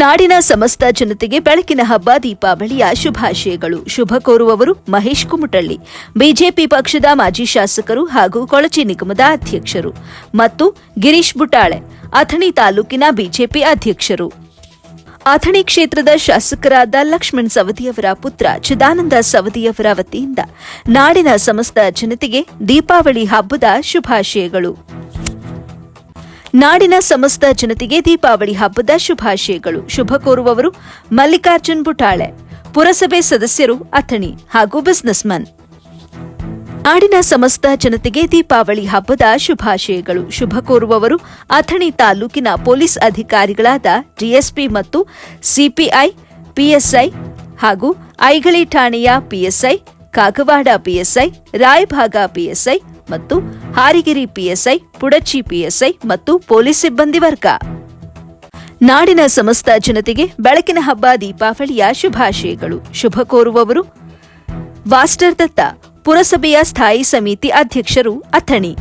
ನಾಡಿನ ಸಮಸ್ತ ಜನತೆಗೆ ಬೆಳಕಿನ ಹಬ್ಬ ದೀಪಾವಳಿಯ ಶುಭಾಶಯಗಳು. ಶುಭ ಕೋರುವವರು ಮಹೇಶ್ ಕುಮಟಳ್ಳಿ, ಬಿಜೆಪಿ ಪಕ್ಷದ ಮಾಜಿ ಶಾಸಕರು ಹಾಗೂ ಕೊಳಚೆ ನಿಗಮದ ಅಧ್ಯಕ್ಷರು, ಮತ್ತು ಗಿರೀಶ್ ಬುಟಾಳೆ, ಅಥಣಿ ತಾಲೂಕಿನ ಬಿಜೆಪಿ ಅಧ್ಯಕ್ಷರು. ಅಥಣಿ ಕ್ಷೇತ್ರದ ಶಾಸಕರಾದ ಲಕ್ಷ್ಮಣ್ ಸವದಿಯವರ ಪುತ್ರ ಚಿದಾನಂದ ಸವದಿಯವರ ವತಿಯಿಂದ ನಾಡಿನ ಸಮಸ್ತ ಜನತೆಗೆ ದೀಪಾವಳಿ ಹಬ್ಬದ ಶುಭಾಶಯಗಳು. ನಾಡಿನ ಸಮಸ್ತ ಜನತೆಗೆ ದೀಪಾವಳಿ ಹಬ್ಬದ ಶುಭಾಶಯಗಳು. ಶುಭ ಕೋರುವವರು ಮಲ್ಲಿಕಾರ್ಜುನ್ ಬುಟಾಳೆ, ಪುರಸಭೆ ಸದಸ್ಯರು, ಅಥಣಿ ಹಾಗೂ ಬಿಸಿನೆಸ್ಮನ್. ನಾಡಿನ ಸಮಸ್ತ ಜನತೆಗೆ ದೀಪಾವಳಿ ಹಬ್ಬದ ಶುಭಾಶಯಗಳು. ಶುಭ ಕೋರುವವರು ಅಥಣಿ ತಾಲೂಕಿನ ಪೊಲೀಸ್ ಅಧಿಕಾರಿಗಳಾದ ಡಿಎಸ್ಪಿ ಮತ್ತು ಸಿಪಿಐ, ಪಿಎಸ್ಐ ಹಾಗೂ ಐಗಳಿ ಠಾಣೆಯ PSI, Kagwad PSI, Raybag PSI ಮತ್ತು ಹಾರಿಗಿರಿ ಪಿಎಸ್ಐ, ಪುಡಚಿ ಪಿಎಸ್ಐ ಮತ್ತು ಪೊಲೀಸ್ ಸಿಬ್ಬಂದಿ ವರ್ಗ. ನಾಡಿನ ಸಮಸ್ತ ಜನತೆಗೆ ಬೆಳಕಿನ ಹಬ್ಬ ದೀಪಾವಳಿಯ ಶುಭಾಶಯಗಳು. ಶುಭ ಕೋರುವವರು ವಾಸ್ಟರ್ ದತ್ತ, ಪುರಸಭೆಯ ಸ್ಥಾಯಿ ಸಮಿತಿ ಅಧ್ಯಕ್ಷರು, ಅಥಣಿ.